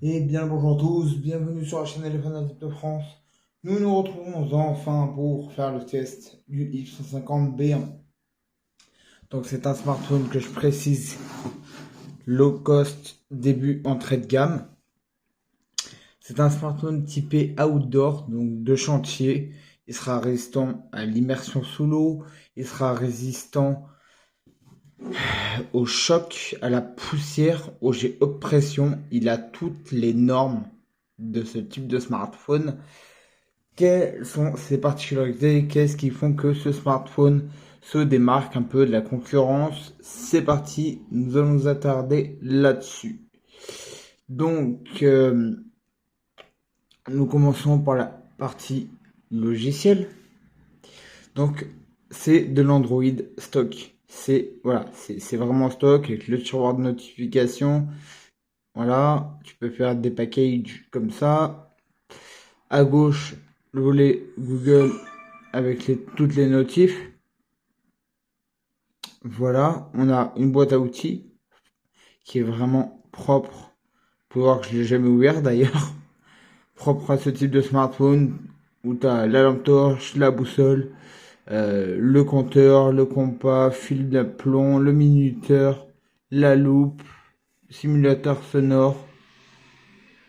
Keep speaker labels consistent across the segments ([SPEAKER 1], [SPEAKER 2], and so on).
[SPEAKER 1] Et bien bonjour à tous, bienvenue sur la chaîne Elephant de France. Nous nous retrouvons enfin pour faire le test du X150B1. Donc c'est un smartphone que je précise low cost, début entrée de gamme. C'est un smartphone typé outdoor, donc de chantier. Il sera résistant à l'immersion sous l'eau, il sera résistant au choc, à la poussière, au jet haute pression. Il a toutes les normes de ce type de smartphone. Quelles sont ses particularités? Qu'est-ce qui font que ce smartphone se démarque un peu de la concurrence? C'est parti, nous allons nous attarder là-dessus. Donc, nous commençons par la partie logiciel. Donc, c'est de l'Android stock. C'est voilà, c'est vraiment stock avec le tiroir de notification. Voilà, tu peux faire des packages comme ça. À gauche, le volet Google avec toutes les notifs. Voilà, on a une boîte à outils qui est vraiment propre. Vous pouvez voir que je l'ai jamais ouvert d'ailleurs. Propre à ce type de smartphone où tu as la lampe torche, la boussole, le compteur, le compas, fil d'aplomb, le minuteur, la loupe, simulateur sonore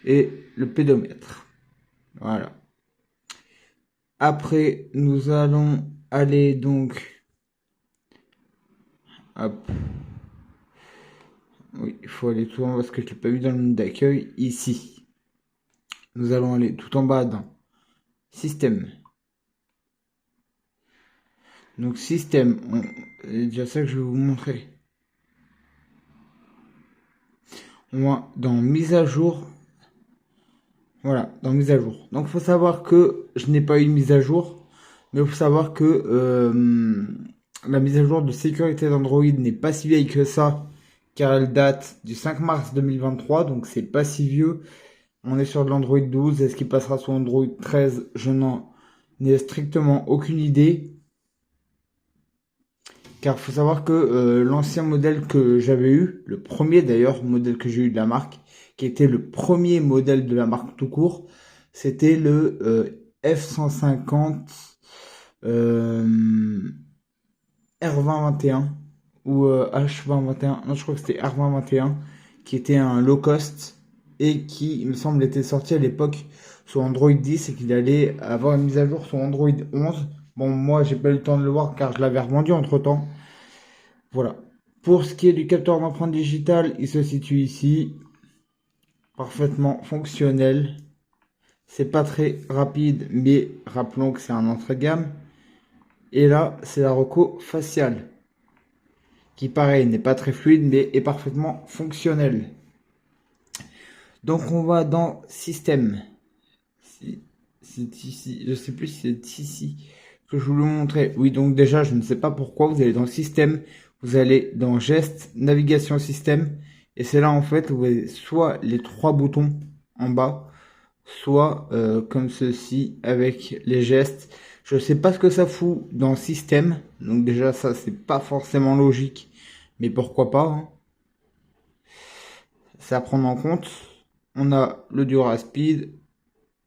[SPEAKER 1] et le pédomètre. Voilà. Après, nous allons aller donc... Hop. Oui, il faut aller tout en bas parce que je ne l'ai pas vu dans le menu d'accueil. Ici. Nous allons aller tout en bas dans Système. Donc Système, c'est déjà ça que je vais vous montrer. On va dans Mise à jour. Voilà, dans Mise à jour. Donc il faut savoir que je n'ai pas eu de mise à jour. Mais il faut savoir que la mise à jour de sécurité d'Android n'est pas si vieille que ça. Car elle date du 5 mars 2023. Donc c'est pas si vieux. On est sur de l'Android 12. Est-ce qu'il passera sur Android 13? Je n'en ai strictement aucune idée. Car il faut savoir que l'ancien modèle que j'avais eu, le premier d'ailleurs modèle que j'ai eu de la marque, qui était le premier modèle de la marque tout court, c'était le F150 R2021 ou H2021. Non, je crois que c'était R2021, qui était un low cost et qui, il me semble, était sorti à l'époque sur Android 10 et qu'il allait avoir une mise à jour sur Android 11. Bon, moi, j'ai pas eu le temps de le voir car je l'avais revendu entre temps. Voilà. Pour ce qui est du capteur d'empreinte digitale, il se situe ici. Parfaitement fonctionnel. C'est pas très rapide, mais rappelons que c'est un entrée de gamme. Et là, c'est la reco faciale. Qui pareil, n'est pas très fluide, mais est parfaitement fonctionnel. Donc on va dans Système. C'est ici. Je sais plus si c'est ici que je voulais vous montrer. Oui, donc déjà, je ne sais pas pourquoi. Vous allez dans Système. Vous allez dans Gestes, Navigation Système. Et c'est là, en fait, où vous avez soit les trois boutons en bas, soit comme ceci, avec les gestes. Je ne sais pas ce que ça fout dans Système. Donc déjà, ça, c'est pas forcément logique. Mais pourquoi pas, hein. C'est à prendre en compte. On a le DuraSpeed.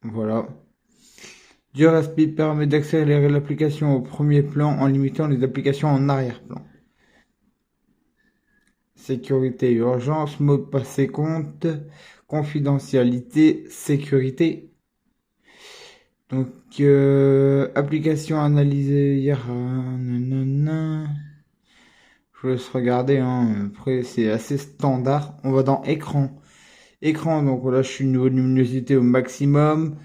[SPEAKER 1] Voilà. DuraSpeed permet d'accélérer l'application au premier plan en limitant les applications en arrière-plan. Sécurité et urgence, mot de passe et compte, confidentialité, sécurité. Donc, application analysée hier. Nanana. Je vous laisse regarder, hein. Après, c'est assez standard. On va dans écran. Écran, donc là, je suis niveau de luminosité au maximum.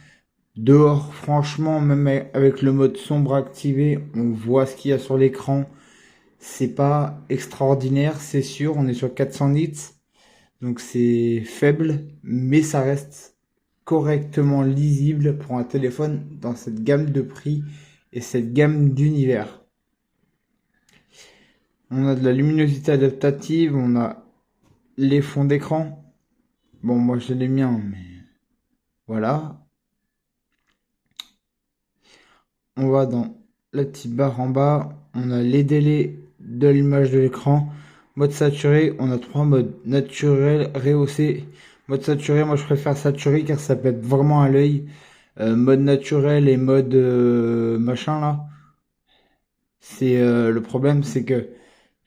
[SPEAKER 1] Dehors, franchement, même avec le mode sombre activé, on voit ce qu'il y a sur l'écran. C'est pas extraordinaire, c'est sûr. On est sur 400 nits. Donc c'est faible, mais ça reste correctement lisible pour un téléphone dans cette gamme de prix et cette gamme d'univers. On a de la luminosité adaptative, on a les fonds d'écran. Bon, moi j'ai les miens, mais voilà. On va dans la petite barre en bas, on a les délais de l'image de l'écran. Mode saturé, on a trois modes: naturel, rehaussé, Mode saturé, moi je préfère saturé car ça pète vraiment à l'œil. Mode naturel et mode machin là, c'est le problème, c'est que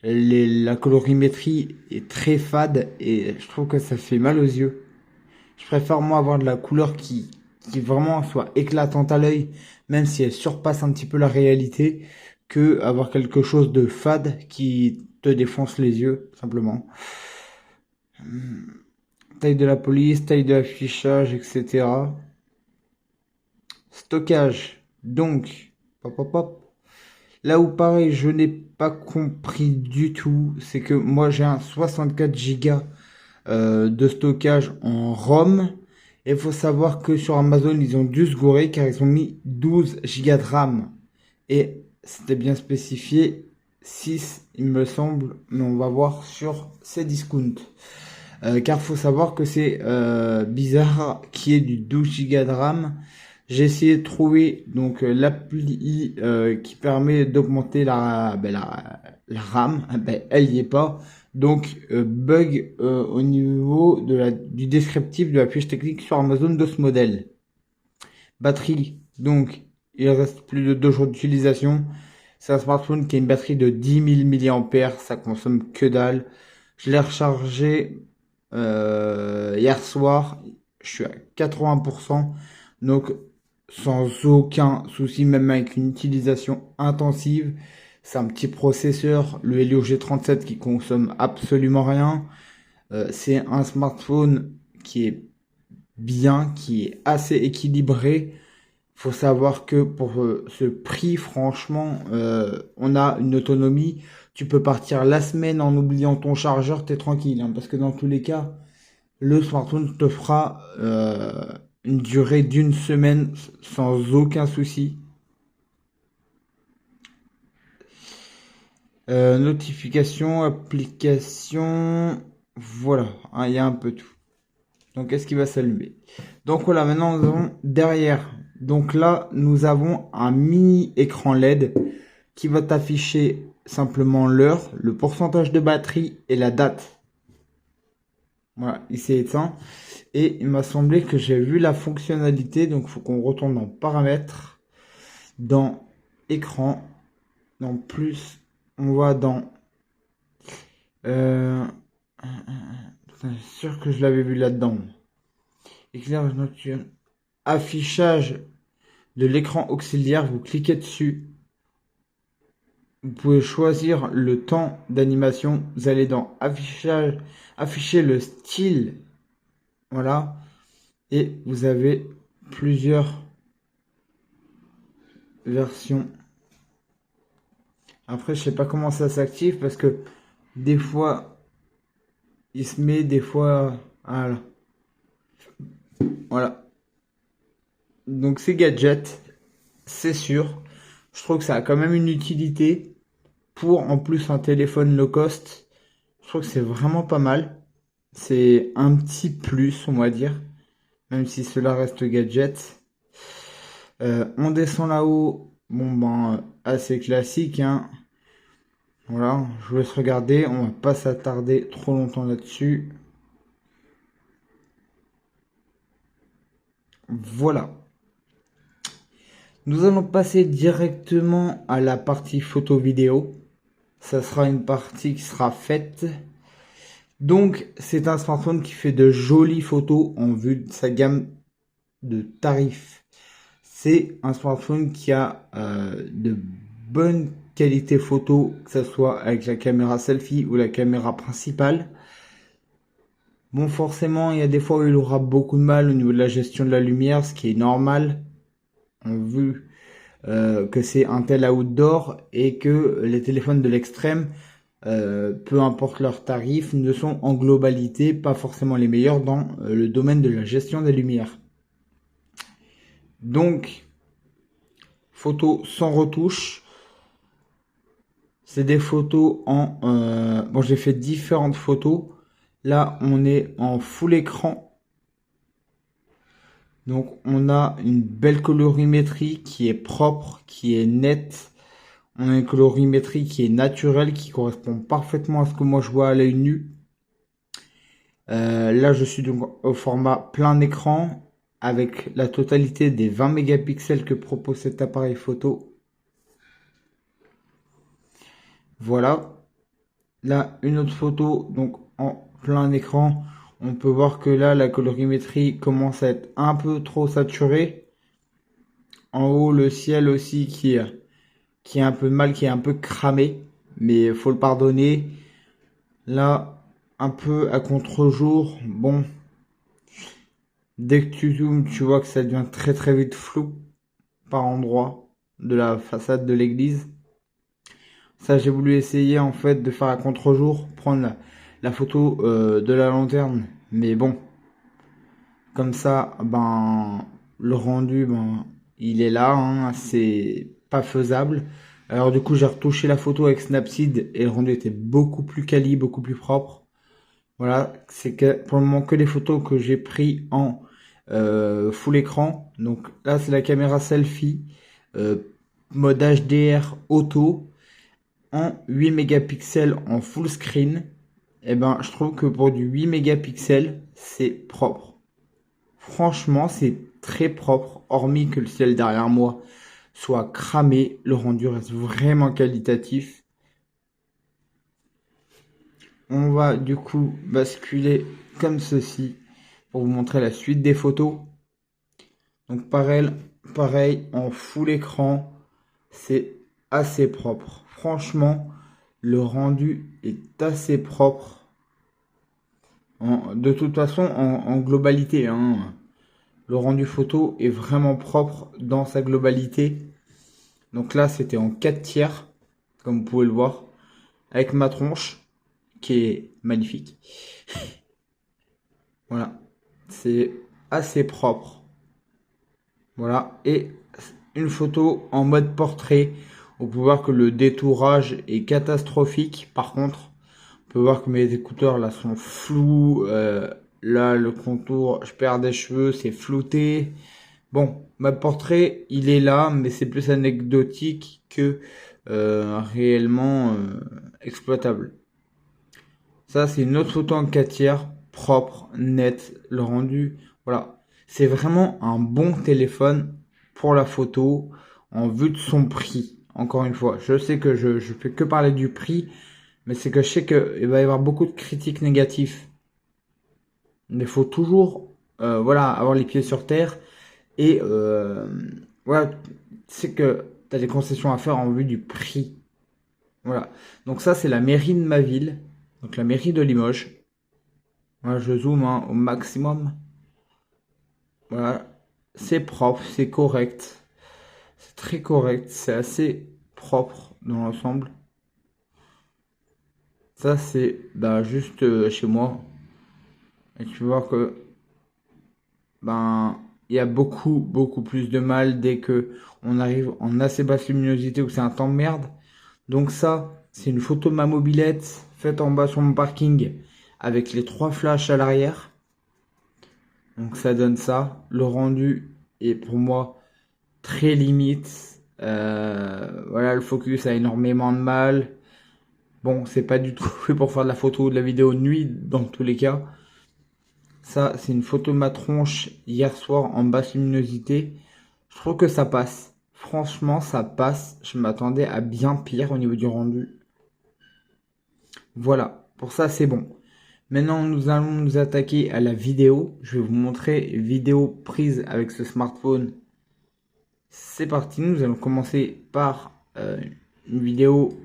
[SPEAKER 1] la colorimétrie est très fade et je trouve que ça fait mal aux yeux. Je préfère moi avoir de la couleur qui vraiment soit éclatante à l'œil, même si elle surpasse un petit peu la réalité, que avoir quelque chose de fade qui te défonce les yeux, simplement. Taille de la police, taille de l'affichage, etc. Stockage. Donc, hop, hop, hop. Là où pareil, je n'ai pas compris du tout, c'est que moi j'ai un 64 Go de stockage en ROM. Et il faut savoir que sur Amazon, ils ont dû se gourer car ils ont mis 12 Go de RAM. Et c'était bien spécifié 6, il me semble, mais on va voir sur ces discounts. Car faut savoir que c'est bizarre qu'il y ait du 12 Go de RAM. J'ai essayé de trouver donc l'appli qui permet d'augmenter la RAM. Ben, elle y est pas. Donc bug au niveau du descriptif de la fiche technique sur Amazon de ce modèle. Batterie, donc il reste plus de 2 jours d'utilisation. C'est un smartphone qui a une batterie de 10 000 mAh, ça consomme que dalle. Je l'ai rechargé hier soir, je suis à 80%, donc sans aucun souci, même avec une utilisation intensive. C'est un petit processeur, le Helio G37 qui consomme absolument rien. C'est un smartphone qui est bien, qui est assez équilibré. Faut savoir que pour ce prix, franchement, on a une autonomie. Tu peux partir la semaine en oubliant ton chargeur, t'es tranquille, hein, parce que dans tous les cas, le smartphone te fera une durée d'une semaine sans aucun souci. Notification, application, voilà, hein, il y a un peu tout. Donc, qu'est-ce qui va s'allumer? Donc voilà, maintenant nous avons derrière. Donc là, nous avons un mini écran LED qui va t'afficher simplement l'heure, le pourcentage de batterie et la date. Voilà, il s'est éteint. Et il m'a semblé que j'ai vu la fonctionnalité. Donc il faut qu'on retourne dans paramètres, dans écran, dans plus, on va dans... Putain, je suis sûr que je l'avais vu là-dedans. Éclairage nocturne. Affichage de l'écran auxiliaire, vous cliquez dessus. Vous pouvez choisir le temps d'animation. Vous allez dans affichage, afficher le style. Voilà. Et vous avez plusieurs versions. Après, je sais pas comment ça s'active parce que des fois, il se met, des fois, voilà. Voilà. Donc ces gadgets, c'est sûr. Je trouve que ça a quand même une utilité pour en plus un téléphone low cost. Je trouve que c'est vraiment pas mal. C'est un petit plus, on va dire, même si cela reste gadget. On descend là-haut. Bon ben assez classique, hein. Voilà, je vous laisse regarder. On va pas s'attarder trop longtemps là-dessus. Voilà. Nous allons passer directement à la partie photo-vidéo. Ça sera une partie qui sera faite. Donc, c'est un smartphone qui fait de jolies photos en vue de sa gamme de tarifs. C'est un smartphone qui a de bonnes qualités photo, que ce soit avec la caméra selfie ou la caméra principale. Bon, forcément, il y a des fois où il aura beaucoup de mal au niveau de la gestion de la lumière, ce qui est normal, vu que c'est un tel outdoor et que les téléphones de l'extrême, peu importe leurs tarifs, ne sont en globalité pas forcément les meilleurs dans le domaine de la gestion des lumières. Donc, photos sans retouche. C'est des photos en... bon, j'ai fait différentes photos. Là, on est en full écran. Donc, on a une belle colorimétrie qui est propre, qui est nette. On a une colorimétrie qui est naturelle, qui correspond parfaitement à ce que moi je vois à l'œil nu. Là, je suis donc au format plein écran avec la totalité des 20 mégapixels que propose cet appareil photo. Voilà. Là, une autre photo, donc en plein écran. On peut voir que là, la colorimétrie commence à être un peu trop saturée. En haut, le ciel aussi qui est un peu mal, qui est un peu cramé. Mais faut le pardonner. Là, un peu à contre-jour. Bon, dès que tu zoomes, tu vois que ça devient très très vite flou par endroit de la façade de l'église. Ça, j'ai voulu essayer en fait de faire à contre-jour, prendre la photo de la lanterne. Mais bon, comme ça, ben, le rendu, ben, il est là, hein, c'est pas faisable. Alors du coup, j'ai retouché la photo avec Snapseed et le rendu était beaucoup plus quali, beaucoup plus propre. Voilà, c'est que pour le moment que les photos que j'ai pris en full écran. Donc là, c'est la caméra selfie, euh, mode HDR auto en 8 mégapixels en full screen. Et ben, je trouve que pour du 8 mégapixels, c'est propre. Franchement, c'est très propre, hormis que le ciel derrière moi soit cramé, le rendu reste vraiment qualitatif. On va du coup basculer comme ceci pour vous montrer la suite des photos. Donc pareil en full écran, c'est assez propre. Franchement, le rendu est assez propre. De toute façon, en globalité, hein, le rendu photo est vraiment propre dans sa globalité. Donc là, c'était en 4 tiers, comme vous pouvez le voir, avec ma tronche, qui est magnifique. Voilà, c'est assez propre. Voilà, et une photo en mode portrait. On peut voir que le détourage est catastrophique. Par contre, on peut voir que mes écouteurs là sont flous. Là, le contour, je perds des cheveux, c'est flouté. Bon, mode portrait, il est là, mais c'est plus anecdotique que réellement exploitable. Ça, c'est une autre photo en 4 tiers, propre, nette, le rendu. Voilà. C'est vraiment un bon téléphone pour la photo en vue de son prix. Encore une fois, je sais que je fais que parler du prix, mais c'est que je sais qu'il va y avoir beaucoup de critiques négatives. Mais il faut toujours voilà, avoir les pieds sur terre et voilà, c'est que tu as des concessions à faire en vue du prix. Voilà. Donc ça, c'est la mairie de ma ville, donc la mairie de Limoges. Moi, je zoome hein, au maximum. Voilà. C'est propre, c'est correct. C'est très correct. C'est assez propre dans l'ensemble. Ça, c'est bah, juste chez moi. Et tu vois que ben il y a beaucoup plus de mal dès que on arrive en assez basse luminosité ou c'est un temps de merde. Donc ça, c'est une photo de ma mobilette faite en bas sur mon parking avec les 3 flashs à l'arrière. Donc ça donne ça. Le rendu est pour moi très limite. Voilà, le focus a énormément de mal. Bon, c'est pas du tout fait pour faire de la photo ou de la vidéo de nuit dans tous les cas. Ça, c'est une photo de ma tronche hier soir en basse luminosité. Je trouve que ça passe. Franchement, ça passe. Je m'attendais à bien pire au niveau du rendu. Voilà, pour ça c'est bon. Maintenant, nous allons nous attaquer à la vidéo. Je vais vous montrer vidéo prise avec ce smartphone. C'est parti, nous allons commencer par une vidéo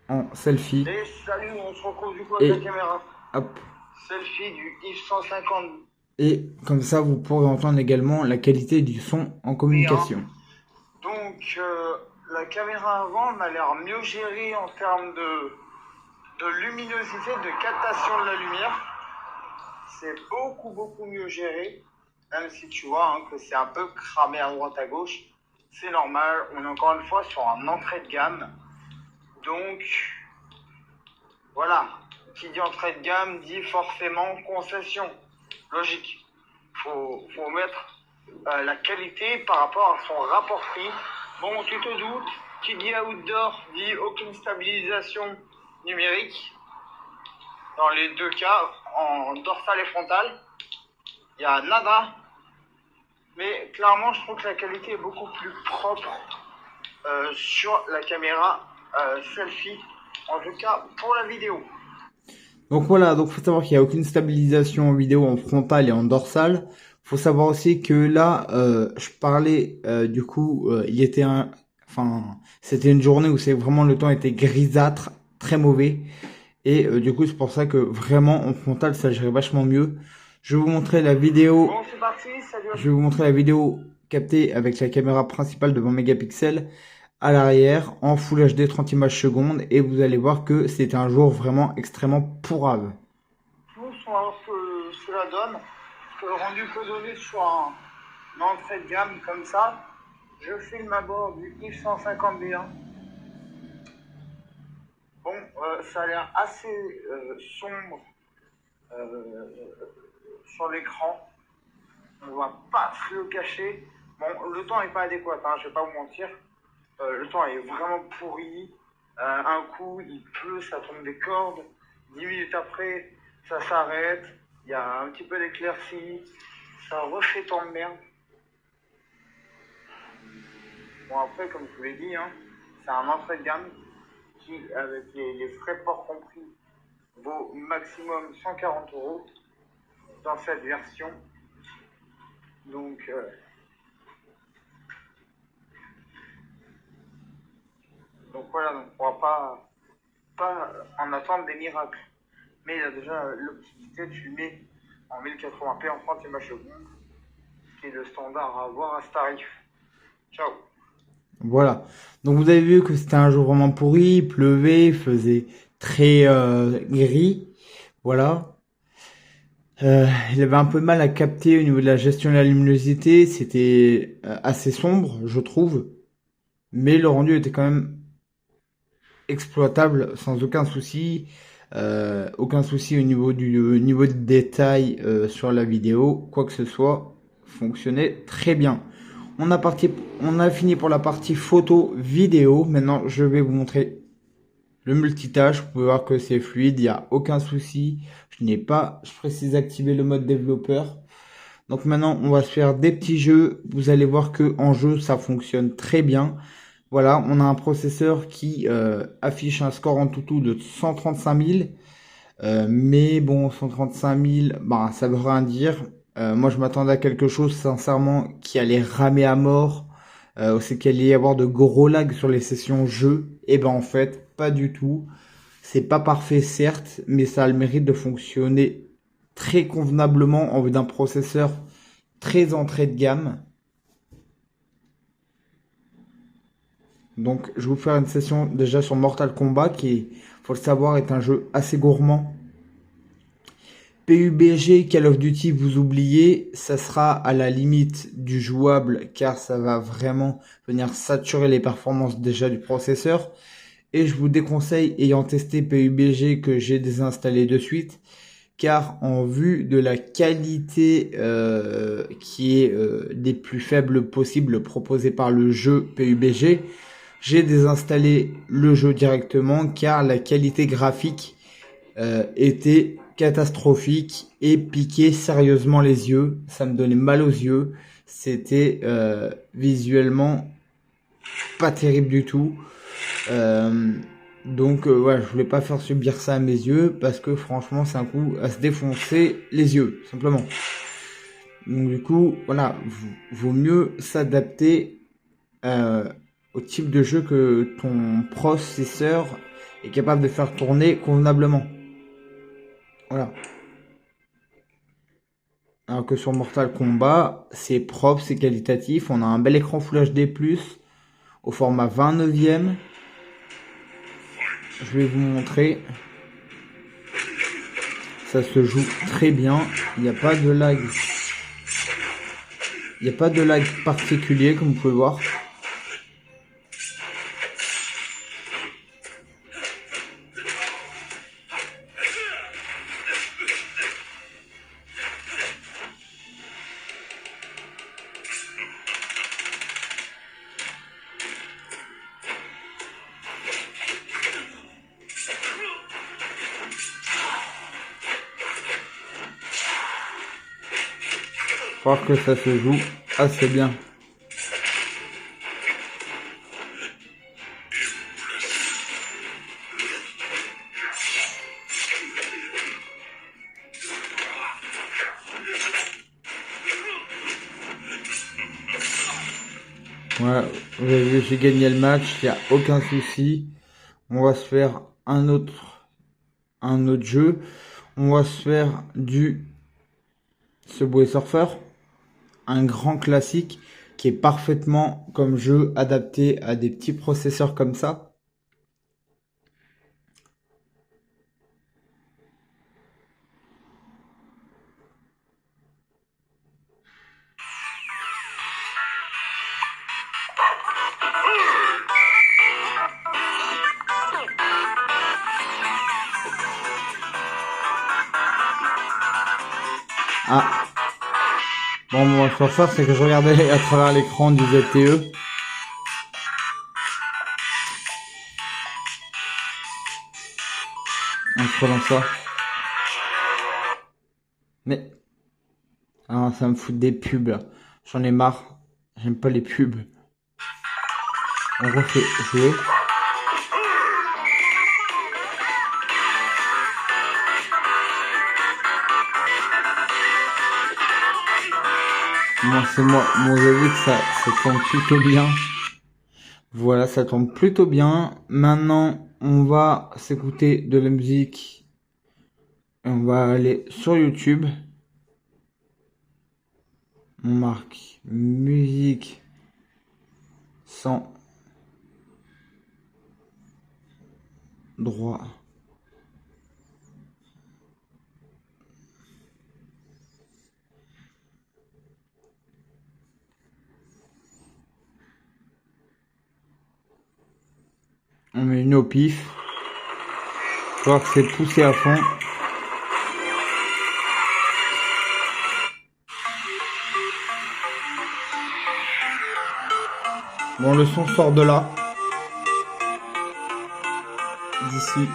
[SPEAKER 1] en selfie.
[SPEAKER 2] Et salut, on se retrouve du coup avec la caméra.
[SPEAKER 1] Hop.
[SPEAKER 2] Selfie du If 150.
[SPEAKER 1] Et comme ça, vous pourrez entendre également la qualité du son en communication.
[SPEAKER 2] Donc, la caméra avant m'a l'air mieux gérée en termes de luminosité, de captation de la lumière. C'est beaucoup mieux géré. Même si tu vois hein, que c'est un peu cramé à droite à gauche. C'est normal, on est encore une fois sur un entrée de gamme. Donc, voilà. Qui dit entrée de gamme dit forcément concession. Logique. Faut mettre la qualité par rapport à son rapport prix. Bon, tu te doutes, qui dit outdoor dit aucune stabilisation numérique. Dans les deux cas, en dorsale et frontale. Il y a nada. Mais clairement, je trouve que la qualité est beaucoup plus propre sur la caméra selfie. En tout cas, pour la vidéo.
[SPEAKER 1] Donc voilà, donc faut savoir qu'il n'y a aucune stabilisation en vidéo en frontal et en dorsale. Faut savoir aussi que là, je parlais du coup, c'était une journée où c'est vraiment le temps était grisâtre, très mauvais. Et du coup, c'est pour ça que vraiment en frontal, ça gérait vachement mieux. Je vais vous montrer la vidéo.
[SPEAKER 2] Bon, c'est parti, salut.
[SPEAKER 1] Je vais vous montrer la vidéo captée avec la caméra principale de 20 mégapixels à l'arrière en Full HD 30 images secondes et vous allez voir que c'est un jour vraiment extrêmement pourrave.
[SPEAKER 2] On va voir ce que cela donne. Que le rendu peut donner sur une entrée de gamme comme ça. Je filme à bord du IF 150D1. Bon, ça a l'air assez sombre sur l'écran. On va pas se le cacher. Bon, le temps n'est pas adéquat, hein, je vais pas vous mentir. Le temps est vraiment pourri. Un coup, il pleut, ça tombe des cordes. 10 minutes après, ça s'arrête. Il y a un petit peu d'éclaircie. Ça refait tant de merde. Bon, après, comme je vous l'ai dit, hein, c'est un entrée de gamme qui, avec les frais port compris, vaut maximum 140 € dans cette version. Donc, voilà, donc on va pas en attendre des miracles. Mais il a déjà l'opticité de filmer en 1080p en 30 images secondes, qui est le standard à avoir à ce tarif. Ciao.
[SPEAKER 1] Voilà. Donc vous avez vu que c'était un jour vraiment pourri, il pleuvait, il faisait très gris. Voilà. Il avait un peu de mal à capter au niveau de la gestion de la luminosité. C'était assez sombre, je trouve. Mais le rendu était quand même exploitable sans aucun souci. Aucun souci au niveau du niveau de détail sur la vidéo. Quoi que ce soit, fonctionnait très bien. On a fini pour la partie photo vidéo. Maintenant, je vais vous montrer le multitâche. Vous pouvez voir que c'est fluide, il n'y a aucun souci. Je précise activer le mode développeur. Donc maintenant, on va se faire des petits jeux. Vous allez voir que en jeu, ça fonctionne très bien. Voilà, on a un processeur qui affiche un score en tout de 135 000. Mais bon, 135 000, bah, ça veut rien dire. Moi, je m'attendais à quelque chose, sincèrement, qui allait ramer à mort. C'est qu'il allait y avoir de gros lags sur les sessions jeu. Et ben en fait, pas du tout. C'est pas parfait, certes, mais ça a le mérite de fonctionner très convenablement en vue d'un processeur très entrée de gamme. Donc, je vais vous faire une session déjà sur Mortal Kombat, qui, faut le savoir, est un jeu assez gourmand. PUBG, Call of Duty, vous oubliez, ça sera à la limite du jouable, car ça va vraiment venir saturer les performances déjà du processeur. Et je vous déconseille, ayant testé PUBG, que j'ai désinstallé de suite, car en vue de la qualité qui est des plus faibles possibles proposées par le jeu PUBG, j'ai désinstallé le jeu directement car la qualité graphique était catastrophique et piquait sérieusement les yeux. Ça me donnait mal aux yeux. C'était visuellement pas terrible du tout. Donc voilà, je voulais pas faire subir ça à mes yeux parce que franchement c'est un coup à se défoncer les yeux, simplement. Donc du coup, voilà, vaut mieux s'adapter au type de jeu que ton processeur est capable de faire tourner convenablement. Voilà. Alors que sur Mortal Kombat, c'est propre, c'est qualitatif. On a un bel écran Full HD+, au format 29e. Je vais vous montrer. Ça se joue très bien. Il n'y a pas de lag. Il n'y a pas de lag particulier, comme vous pouvez voir. crois que ça se joue assez bien. Ouais, vous avez vu, j'ai gagné le match, il n'y a aucun souci. On va se faire un autre jeu. On va se faire du Subway Surfer, un grand classique qui est parfaitement comme jeu adapté à des petits processeurs comme ça. Ah, bon, on va faire ça, c'est que je regardais à travers l'écran du ZTE. En scrollant ça. Mais, ah, ça me fout des pubs là. J'en ai marre. J'aime pas les pubs. On refait jouer. Moi, c'est moi. Moi, j'ai vu que ça tombe plutôt bien. Voilà, ça tombe plutôt bien. Maintenant, on va s'écouter de la musique. Et on va aller sur YouTube. On marque musique sans droit. On met une au pif. Faut voir que c'est poussé à fond. Bon, le son sort de là. D'ici.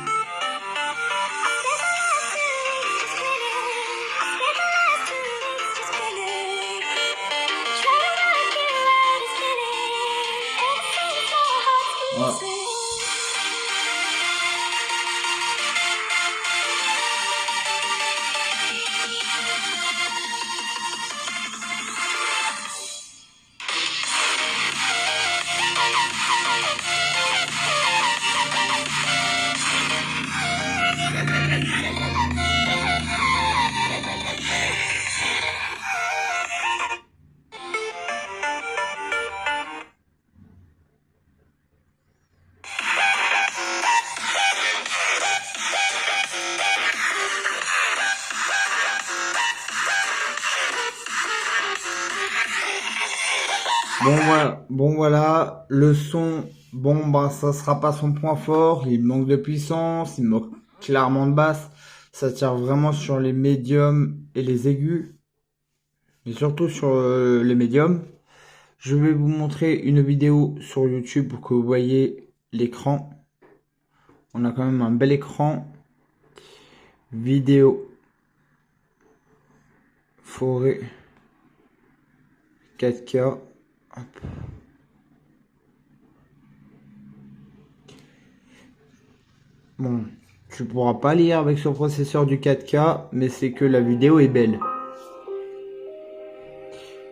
[SPEAKER 1] Voilà. Bon voilà, le son, bon bah ça sera pas son point fort, il manque de puissance, il manque clairement de basse, ça tire vraiment sur les médiums et les aigus, mais surtout sur les médiums. Je vais vous montrer une vidéo sur YouTube pour que vous voyez l'écran. On a quand même un bel écran. Vidéo forêt 4K. Hop. Bon, tu pourras pas lire avec ce processeur du 4K, mais c'est que la vidéo est belle.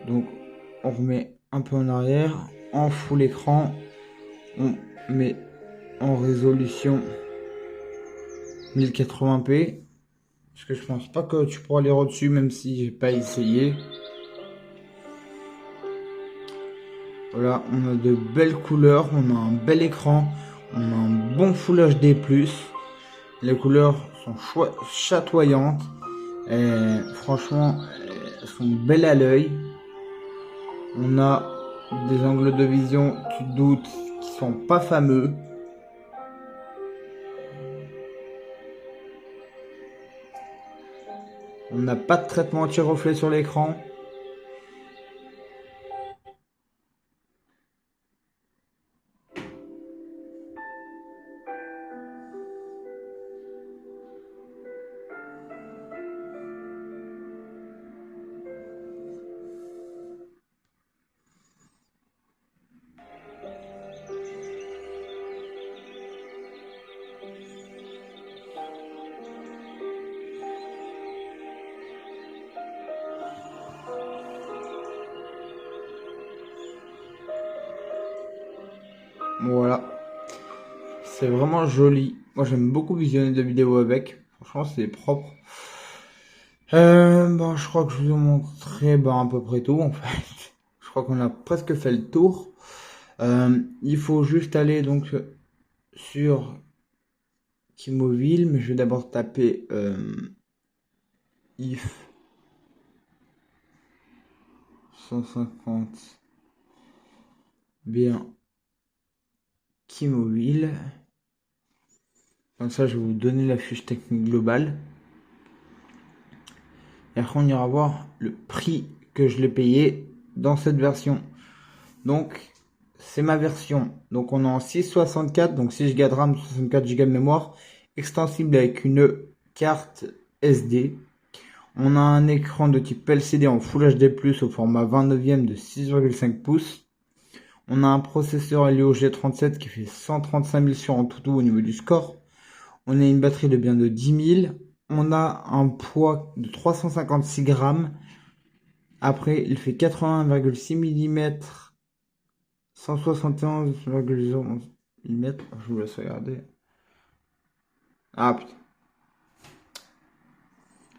[SPEAKER 1] Donc, on remet un peu en arrière, en full écran, on met en résolution 1080p. Parce que je pense pas que tu pourras lire au-dessus, même si j'ai pas essayé. Voilà, on a de belles couleurs, on a un bel écran, on a un bon Full HD+. Les couleurs sont chatoyantes. Et franchement, elles sont belles à l'œil. On a des angles de vision, tu te doutes, qui sont pas fameux. On n'a pas de traitement anti-reflet sur l'écran. Voilà. C'est vraiment joli. Moi, j'aime beaucoup visionner des vidéos avec. Franchement, c'est propre. Bon, je crois que je vous ai montré à peu près tout, en fait. Je crois qu'on a presque fait le tour. Il faut juste aller donc sur Kimobile, mais je vais d'abord taper if 150 bien Kimobile. Comme ça, je vais vous donner la fiche technique globale. Et après, on ira voir le prix que je l'ai payé dans cette version. Donc, c'est ma version. Donc, on est en 664, donc 6 Go de RAM, 64 Go de mémoire, extensible avec une carte SD. On a un écran de type LCD en Full HD+, au format 29e de 6,5 pouces. On a un processeur Helio G37 qui fait 135 000 sur en tout au niveau du score. On a une batterie de bien de 10 000. On a un poids de 356 grammes. Après, il fait 81,6 mm, 171,0 mm. Je vous laisse regarder. Ah putain.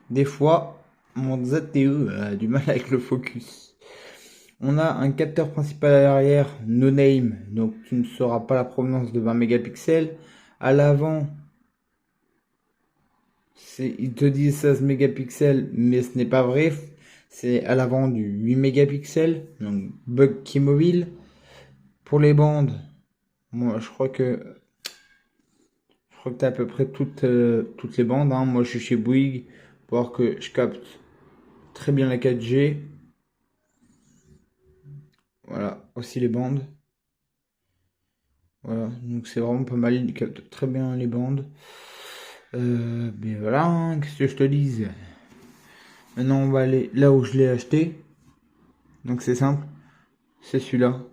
[SPEAKER 1] Des fois, mon ZTE a du mal avec le focus. On a un capteur principal à l'arrière, no name, donc tu ne sauras pas la provenance de 20 mégapixels. À l'avant, ils te disent 16 mégapixels, mais ce n'est pas vrai. C'est à l'avant du 8 mégapixels, donc bug Kimobile. Pour les bandes, moi je crois que tu as à peu près toutes les bandes. Hein. Moi je suis chez Bouygues pour voir que je capte très bien la 4G. Voilà, aussi les bandes. Voilà, donc c'est vraiment pas mal, il capte très bien les bandes. Mais voilà, hein, qu'est-ce que je te dise. Maintenant on va aller là où je l'ai acheté. Donc c'est simple, c'est celui-là.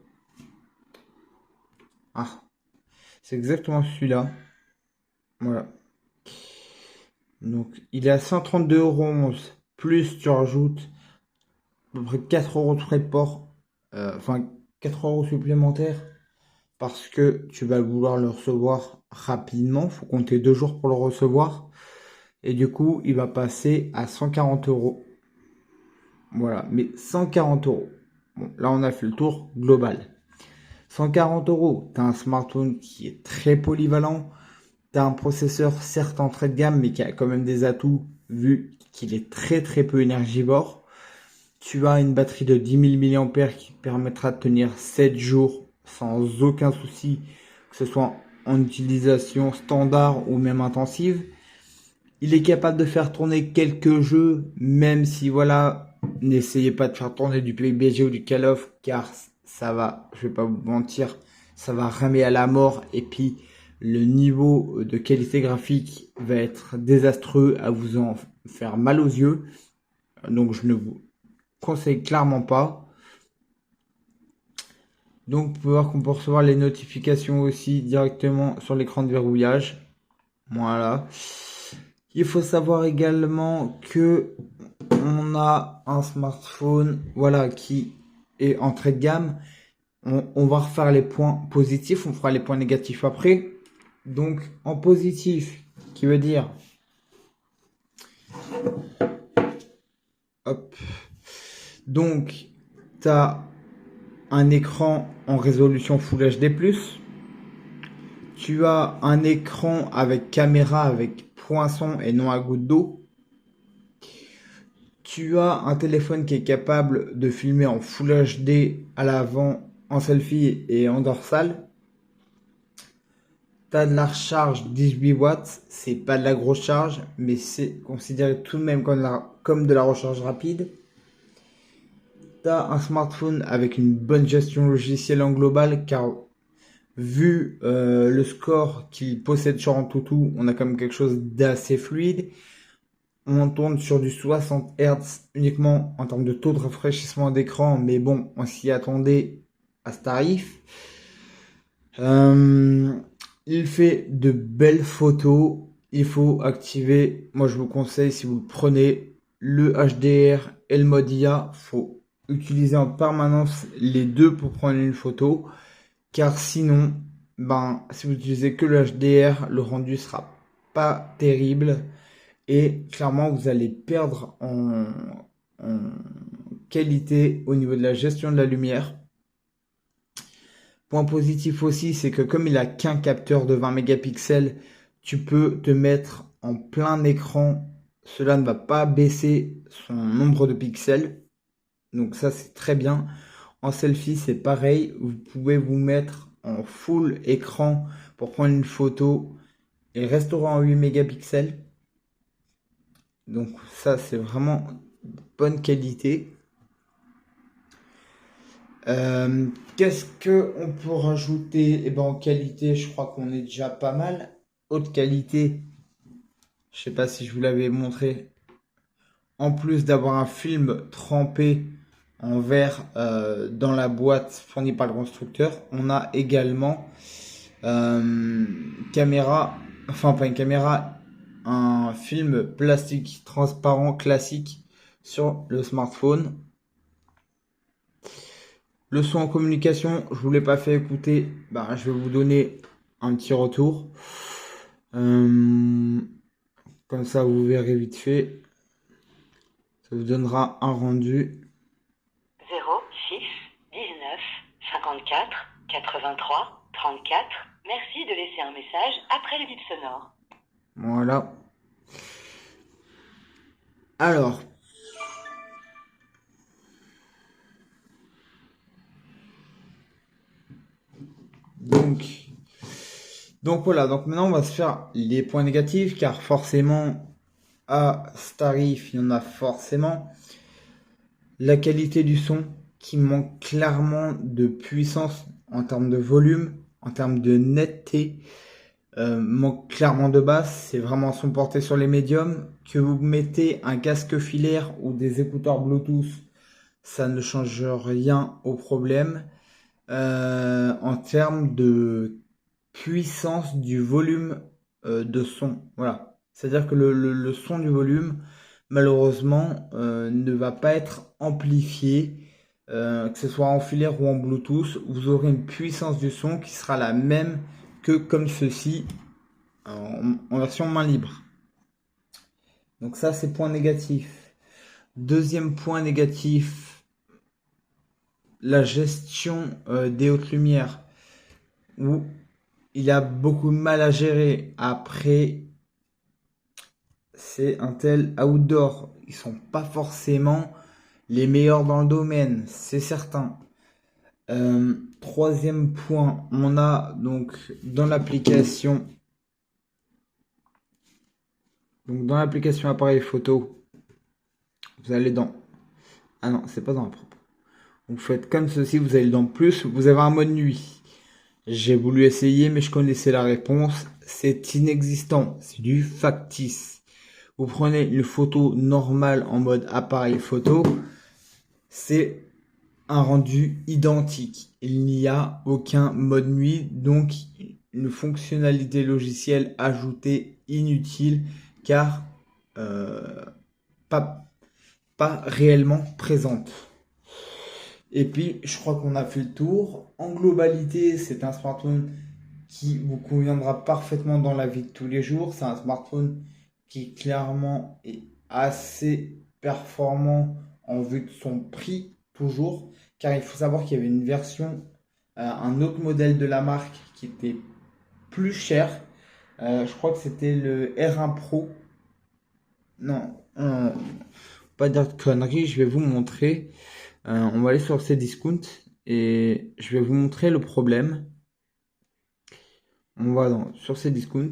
[SPEAKER 1] Ah, c'est exactement celui-là. Voilà. Donc il est à 132,11 €. Plus tu rajoutes à peu près 4 € de frais de port. Enfin 4 € supplémentaires. Parce que tu vas vouloir le recevoir rapidement. Faut compter 2 jours pour le recevoir. Et du coup, il va passer à 140 €. Voilà, mais 140 €. Bon, là, on a fait le tour global. 140 €, tu as un smartphone qui est très polyvalent. Tu as un processeur, certes entrée de gamme, mais qui a quand même des atouts, vu qu'il est très très peu énergivore. Tu as une batterie de 10 000 mAh qui permettra de tenir 7 jours sans aucun souci, que ce soit en utilisation standard ou même intensive. Il est capable de faire tourner quelques jeux, même si voilà, n'essayez pas de faire tourner du PUBG ou du Call of, car ça va, je vais pas vous mentir, ça va ramer à la mort, et puis le niveau de qualité graphique va être désastreux, à vous en faire mal aux yeux. Donc je ne vous conseille clairement pas. Donc vous pouvez voir qu'on peut recevoir les notifications aussi directement sur l'écran de verrouillage. Voilà. Il faut savoir également que on a un smartphone, voilà, qui est entrée de gamme. On va refaire les points positifs, on fera les points négatifs après. Donc en positif, qui veut dire, hop, donc tu as un écran en résolution Full HD+. Tu as un écran avec caméra avec poinçon et non à goutte d'eau. Tu as un téléphone qui est capable de filmer en Full HD à l'avant, en selfie et en dorsale. Tu as de la recharge 18 watts. C'est pas de la grosse charge, mais c'est considéré tout de même comme de la recharge rapide. Tu as un smartphone avec une bonne gestion logicielle en global, car vu le score qu'il possède sur Antutu, on a quand même quelque chose d'assez fluide. On tourne sur du 60 Hz uniquement en termes de taux de rafraîchissement d'écran, mais bon, on s'y attendait à ce tarif. Il fait de belles photos. Il faut activer, moi je vous conseille, si vous le prenez, le HDR et le mode IA. Faut utiliser en permanence les deux pour prendre une photo, car sinon ben, si vous utilisez que le HDR, le rendu sera pas terrible et clairement vous allez perdre en qualité au niveau de la gestion de la lumière. Point positif aussi, c'est que comme il a qu'un capteur de 20 mégapixels, tu peux te mettre en plein écran. Cela ne va pas baisser son nombre de pixels. Donc ça, c'est très bien. En selfie, c'est pareil. Vous pouvez vous mettre en full écran pour prendre une photo et restera en 8 mégapixels. Donc ça, c'est vraiment bonne qualité. Qu'est-ce que on peut rajouter? Eh ben, en qualité, je crois qu'on est déjà pas mal. Haute qualité, je sais pas si je vous l'avais montré. En plus d'avoir un film trempé en verre dans la boîte fournie par le constructeur, on a également caméra, enfin pas une caméra, un film plastique transparent classique sur le smartphone. Le son en communication, je vous l'ai pas fait écouter, bah, je vais vous donner un petit retour. Comme ça, vous verrez vite fait. Ça vous donnera un rendu.
[SPEAKER 3] 06 19 54 83 34. Merci de laisser un message après le bip sonore.
[SPEAKER 1] Voilà. Alors, donc voilà, donc maintenant on va se faire les points négatifs car forcément à ce tarif il y en a forcément. La qualité du son qui manque clairement de puissance en termes de volume, en termes de netteté, manque clairement de basse. C'est vraiment un son porté sur les médiums. Que vous mettez un casque filaire ou des écouteurs Bluetooth, ça ne change rien au problème. En termes de puissance du volume de son. Voilà. C'est-à-dire que le son du volume, malheureusement, ne va pas être amplifié. Que ce soit en filaire ou en Bluetooth, vous aurez une puissance du son qui sera la même que comme ceci en version main libre. Donc ça, c'est point négatif. Deuxième point négatif, la gestion des hautes lumières, où il a beaucoup de mal à gérer. Après, c'est un tel outdoor. Ils sont pas forcément les meilleurs dans le domaine, c'est certain. Troisième point, on a donc dans l'application appareil photo, vous allez dans... Ah non, c'est pas dans la propre. Vous faites comme ceci, vous allez dans plus, vous avez un mode nuit. J'ai voulu essayer, mais je connaissais la réponse. C'est inexistant, c'est du factice. Vous prenez une photo normale en mode appareil photo, c'est un rendu identique. Il n'y a aucun mode nuit, donc une fonctionnalité logicielle ajoutée inutile, car pas réellement présente. Et puis, je crois qu'on a fait le tour. En globalité, c'est un smartphone qui vous conviendra parfaitement dans la vie de tous les jours. C'est un smartphone qui clairement est assez performant en vue de son prix, toujours. Car il faut savoir qu'il y avait une version, un autre modèle de la marque qui était plus cher. Je crois que c'était le R1 Pro. Non, pas dire de conneries, je vais vous montrer. On va aller sur Cdiscount et je vais vous montrer le problème. On va sur Cdiscount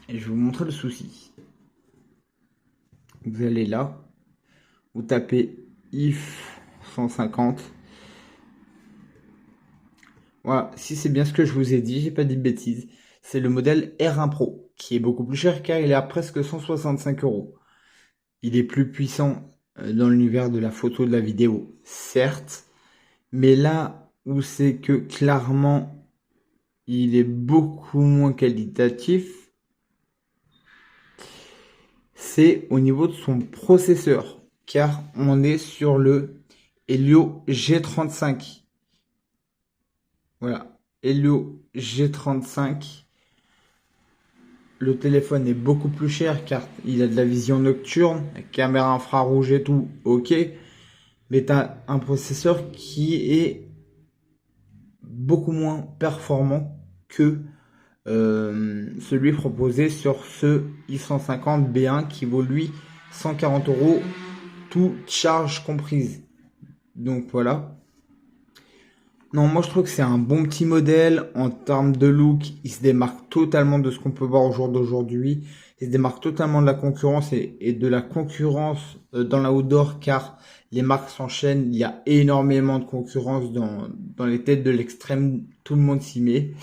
[SPEAKER 1] et je vais vous montrer le souci. Vous allez là, vous tapez if 150. Voilà, si c'est bien ce que je vous ai dit, j'ai pas dit de bêtises. C'est le modèle R1 Pro qui est beaucoup plus cher car il est à presque 165 €. Il est plus puissant dans l'univers de la photo, de la vidéo, certes, mais là où c'est que clairement il est beaucoup moins qualitatif, c'est au niveau de son processeur, car on est sur le Helio G35. Voilà, Helio G35. Le téléphone est beaucoup plus cher car il a de la vision nocturne, caméra infrarouge et tout, ok. Mais tu as un processeur qui est beaucoup moins performant que celui proposé sur ce i150 B1 qui vaut lui 140 €, toute charge comprise. Donc voilà. Non, moi je trouve que c'est un bon petit modèle. En termes de look, il se démarque totalement de ce qu'on peut voir au jour d'aujourd'hui. Il se démarque totalement de la concurrence et de la concurrence dans la outdoor car les marques s'enchaînent. Il y a énormément de concurrence dans les têtes de l'extrême. Tout le monde s'y met.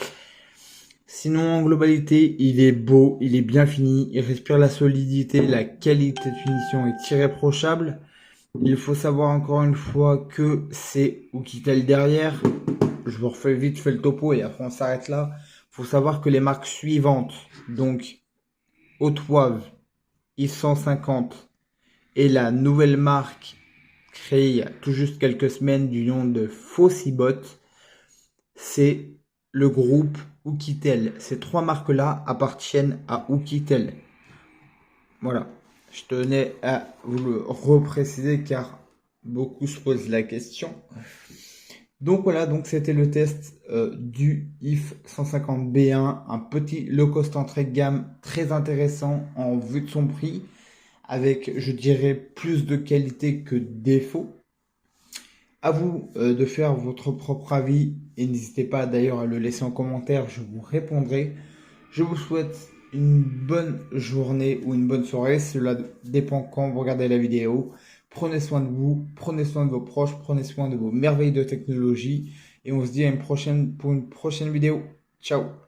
[SPEAKER 1] Sinon, en globalité, il est beau, il est bien fini, il respire la solidité, la qualité de finition est irréprochable. Il faut savoir encore une fois que c'est Oukitel derrière. Je vous refais vite fait le topo et après on s'arrête là. Il faut savoir que les marques suivantes, donc Haute-Wave, i150 et la nouvelle marque créée il y a tout juste quelques semaines du nom de Fossibot, c'est le groupe Oukitel. Ces trois marques-là appartiennent à Oukitel. Voilà. Je tenais à vous le repréciser car beaucoup se posent la question. Donc voilà, donc c'était le test du IF 150 B1, un petit low cost entrée de gamme très intéressant en vue de son prix, avec je dirais plus de qualité que de défaut. À vous de faire votre propre avis et n'hésitez pas d'ailleurs à le laisser en commentaire, je vous répondrai. Je vous souhaite une bonne journée ou une bonne soirée, cela dépend quand vous regardez la vidéo. Prenez soin de vous, prenez soin de vos proches, prenez soin de vos merveilles de technologie et on se dit à une prochaine pour une prochaine vidéo. Ciao!